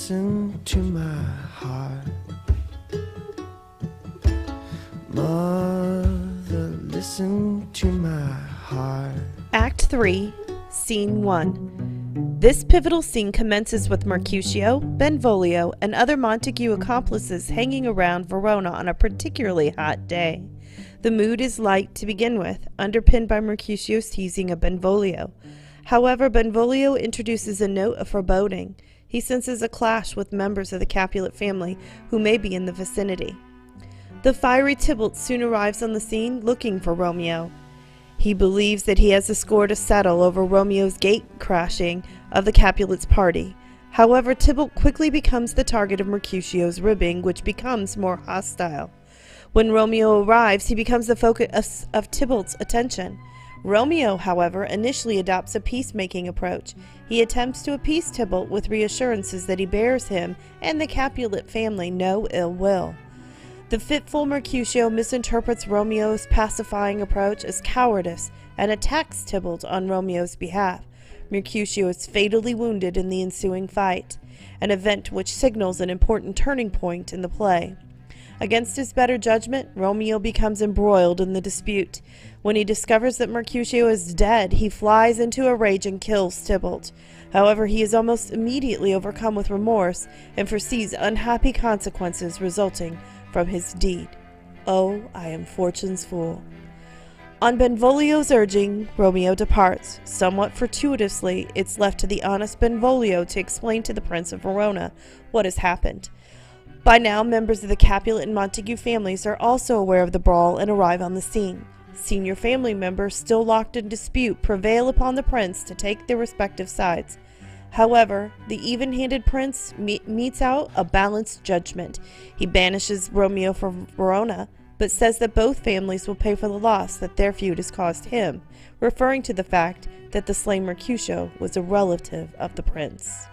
listen to my heart. Mother, listen to my heart. Act 3, Scene 1. This pivotal scene commences with Mercutio, Benvolio, and other Montague accomplices hanging around Verona on a particularly hot day. The mood is light to begin with, underpinned by Mercutio's teasing of Benvolio. However, Benvolio introduces a note of foreboding. He senses a clash with members of the Capulet family who may be in the vicinity. The fiery Tybalt soon arrives on the scene looking for Romeo. He believes that he has a score to settle over Romeo's gate crashing of the Capulets' party. However, Tybalt quickly becomes the target of Mercutio's ribbing, which becomes more hostile. When Romeo arrives, he becomes the focus of Tybalt's attention. Romeo, however, initially adopts a peacemaking approach. He attempts to appease Tybalt with reassurances that he bears him and the Capulet family no ill will. The fitful Mercutio misinterprets Romeo's pacifying approach as cowardice and attacks Tybalt on Romeo's behalf. Mercutio is fatally wounded in the ensuing fight, an event which signals an important turning point in the play. Against his better judgment, Romeo becomes embroiled in the dispute. When he discovers that Mercutio is dead, he flies into a rage and kills Tybalt. However, he is almost immediately overcome with remorse and foresees unhappy consequences resulting from his deed. Oh, I am fortune's fool. On Benvolio's urging, Romeo departs. Somewhat fortuitously, it's left to the honest Benvolio to explain to the Prince of Verona what has happened. By now, members of the Capulet and Montague families are also aware of the brawl and arrive on the scene. Senior family members, still locked in dispute, prevail upon the prince to take their respective sides. However, the even-handed prince metes out a balanced judgment. He banishes Romeo from Verona, but says that both families will pay for the loss that their feud has caused him, referring to the fact that the slain Mercutio was a relative of the prince.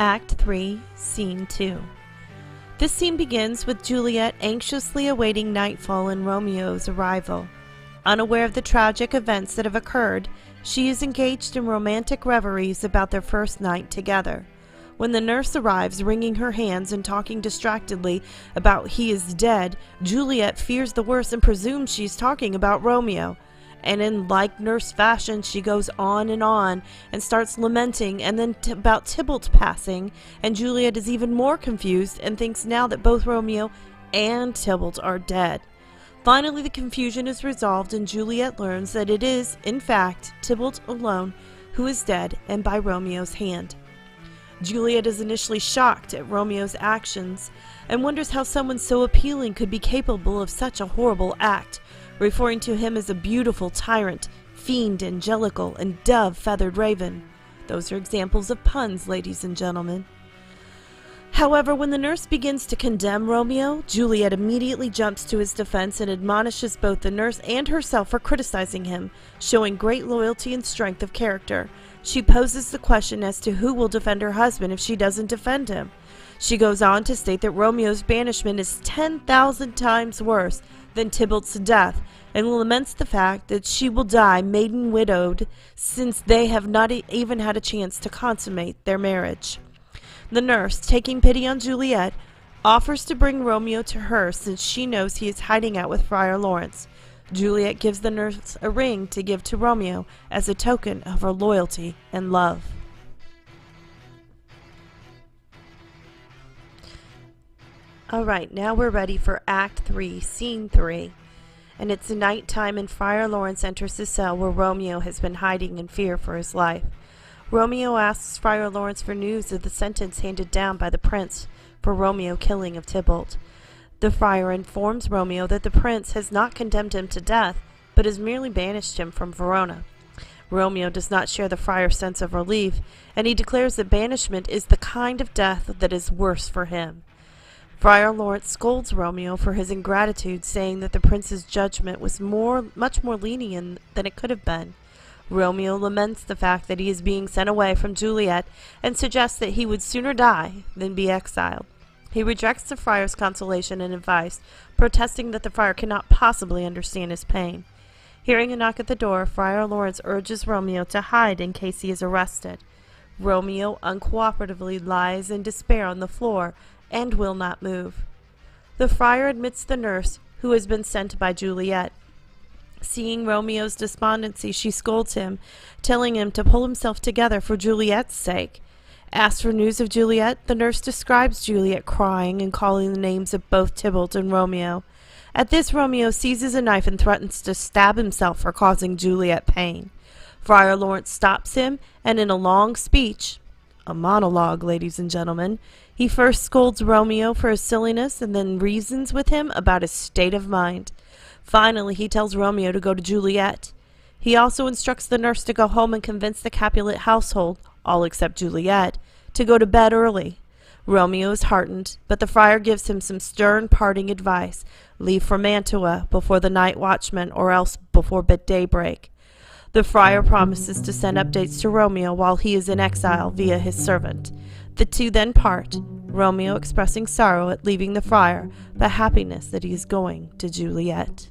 Act 3, Scene 2. This scene begins with Juliet anxiously awaiting nightfall and Romeo's arrival. Unaware of the tragic events that have occurred, she is engaged in romantic reveries about their first night together. When the nurse arrives, wringing her hands and talking distractedly about he is dead, Juliet fears the worst and presumes she is talking about Romeo. And in like nurse fashion, she goes on and starts lamenting and then about Tybalt's passing, and Juliet is even more confused and thinks now that both Romeo and Tybalt are dead. Finally, the confusion is resolved and Juliet learns that it is, in fact, Tybalt alone who is dead, and by Romeo's hand. Juliet is initially shocked at Romeo's actions and wonders how someone so appealing could be capable of such a horrible act, referring to him as a beautiful tyrant, fiend angelical, and dove-feathered raven. Those are examples of puns, ladies and gentlemen. However, when the nurse begins to condemn Romeo, Juliet immediately jumps to his defense and admonishes both the nurse and herself for criticizing him, showing great loyalty and strength of character. She poses the question as to who will defend her husband if she doesn't defend him. She goes on to state that Romeo's banishment is 10,000 times worse than Tybalt's death, and laments the fact that she will die maiden widowed, since they have not even had a chance to consummate their marriage. The nurse, taking pity on Juliet, offers to bring Romeo to her since she knows he is hiding out with Friar Lawrence. Juliet gives the nurse a ring to give to Romeo as a token of her loyalty and love. Alright, now we're ready for Act 3, Scene 3. And it's nighttime and Friar Lawrence enters the cell where Romeo has been hiding in fear for his life. Romeo asks Friar Lawrence for news of the sentence handed down by the prince for Romeo killing of Tybalt. The friar informs Romeo that the prince has not condemned him to death, but has merely banished him from Verona. Romeo does not share the friar's sense of relief, and he declares that banishment is the kind of death that is worse for him. Friar Lawrence scolds Romeo for his ingratitude, saying that the prince's judgment was much more lenient than it could have been. Romeo laments the fact that he is being sent away from Juliet and suggests that he would sooner die than be exiled. He rejects the friar's consolation and advice, protesting that the friar cannot possibly understand his pain. Hearing a knock at the door, Friar Lawrence urges Romeo to hide in case he is arrested. Romeo uncooperatively lies in despair on the floor and will not move. The friar admits the nurse, who has been sent by Juliet. Seeing Romeo's despondency, she scolds him, telling him to pull himself together for Juliet's sake. Asked for news of Juliet, the nurse describes Juliet crying and calling the names of both Tybalt and Romeo. At this, Romeo seizes a knife and threatens to stab himself for causing Juliet pain. Friar Lawrence stops him, and in a long speech, a monologue, ladies and gentlemen, he first scolds Romeo for his silliness and then reasons with him about his state of mind. Finally, he tells Romeo to go to Juliet. He also instructs the nurse to go home and convince the Capulet household, all except Juliet, to go to bed early. Romeo is heartened, but the friar gives him some stern parting advice: leave for Mantua before the night watchman, or else before daybreak. The friar promises to send updates to Romeo while he is in exile via his servant. The two then part, Romeo expressing sorrow at leaving the friar, but happiness that he is going to Juliet.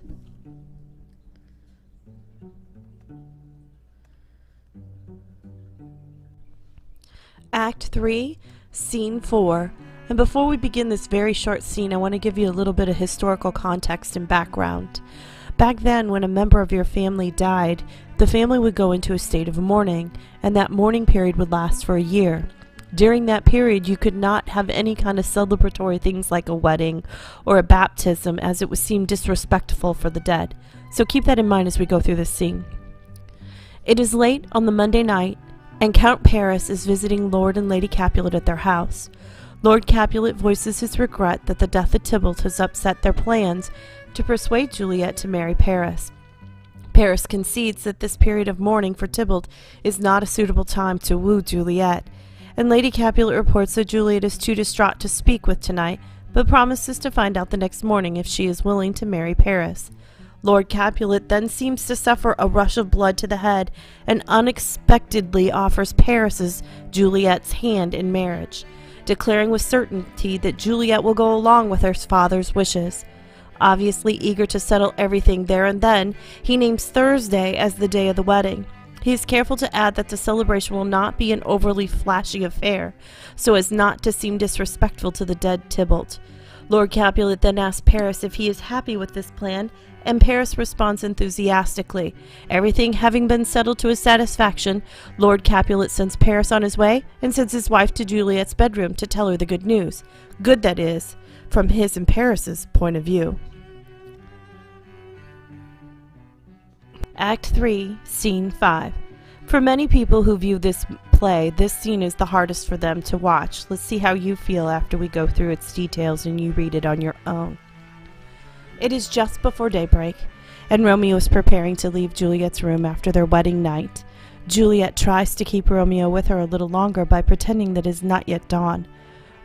Act 3, Scene 4. And before we begin this very short scene, I want to give you a little bit of historical context and background. Back then, when a member of your family died, the family would go into a state of mourning, and that mourning period would last for a year. During that period, you could not have any kind of celebratory things like a wedding or a baptism, as it would seem disrespectful for the dead. So keep that in mind as we go through this scene. It is late on the Monday night, and Count Paris is visiting Lord and Lady Capulet at their house. Lord Capulet voices his regret that the death of Tybalt has upset their plans to persuade Juliet to marry Paris. Paris concedes that this period of mourning for Tybalt is not a suitable time to woo Juliet, and Lady Capulet reports that Juliet is too distraught to speak with tonight, but promises to find out the next morning if she is willing to marry Paris. Lord Capulet then seems to suffer a rush of blood to the head and unexpectedly offers Paris Juliet's hand in marriage, declaring with certainty that Juliet will go along with her father's wishes. Obviously eager to settle everything there and then, he names Thursday as the day of the wedding. He is careful to add that the celebration will not be an overly flashy affair, so as not to seem disrespectful to the dead Tybalt. Lord Capulet then asks Paris if he is happy with this plan, and Paris responds enthusiastically. Everything having been settled to his satisfaction, Lord Capulet sends Paris on his way and sends his wife to Juliet's bedroom to tell her the good news. Good, that is, from his and Paris's point of view. Act 3, Scene 5. For many people who view this play, this scene is the hardest for them to watch. Let's see how you feel after we go through its details and you read it on your own. It is just before daybreak, and Romeo is preparing to leave Juliet's room after their wedding night. Juliet tries to keep Romeo with her a little longer by pretending that it is not yet dawn.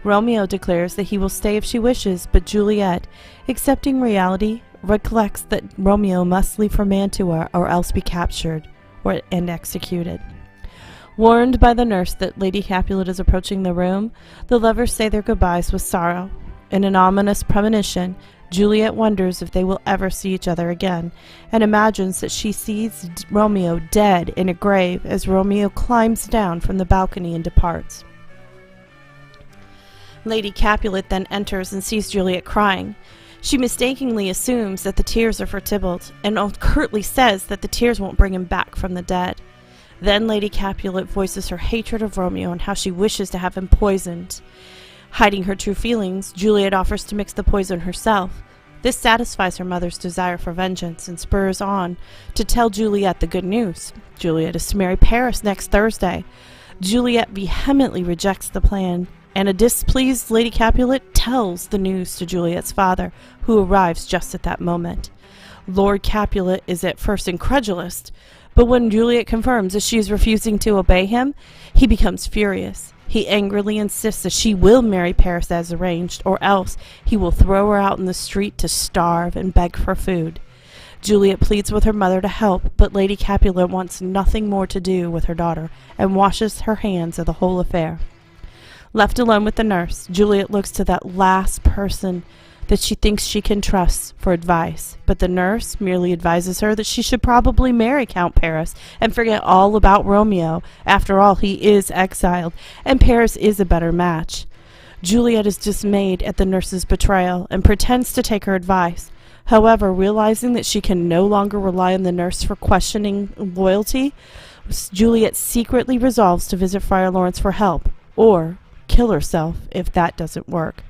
Romeo declares that he will stay if she wishes, but Juliet, accepting reality, recollects that Romeo must leave for Mantua or else be captured and executed. Warned by the nurse that Lady Capulet is approaching the room, the lovers say their goodbyes with sorrow. In an ominous premonition, Juliet wonders if they will ever see each other again, and imagines that she sees Romeo dead in a grave as Romeo climbs down from the balcony and departs. Lady Capulet then enters and sees Juliet crying. She mistakenly assumes that the tears are for Tybalt, and curtly says that the tears won't bring him back from the dead. Then Lady Capulet voices her hatred of Romeo and how she wishes to have him poisoned. Hiding her true feelings, Juliet offers to mix the poison herself. This satisfies her mother's desire for vengeance and spurs on to tell Juliet the good news. Juliet is to marry Paris next Thursday. Juliet vehemently rejects the plan, and a displeased Lady Capulet tells the news to Juliet's father, who arrives just at that moment. Lord Capulet is at first incredulous, but when Juliet confirms that she is refusing to obey him, he becomes furious. He angrily insists that she will marry Paris as arranged, or else he will throw her out in the street to starve and beg for food. Juliet pleads with her mother to help, but Lady Capulet wants nothing more to do with her daughter and washes her hands of the whole affair. Left alone with the nurse, Juliet looks to that last person that she thinks she can trust for advice, but the nurse merely advises her that she should probably marry Count Paris and forget all about Romeo. After all, he is exiled, and Paris is a better match. Juliet is dismayed at the nurse's betrayal and pretends to take her advice. However, realizing that she can no longer rely on the nurse for questioning loyalty, Juliet secretly resolves to visit Friar Lawrence for help, or kill herself if that doesn't work.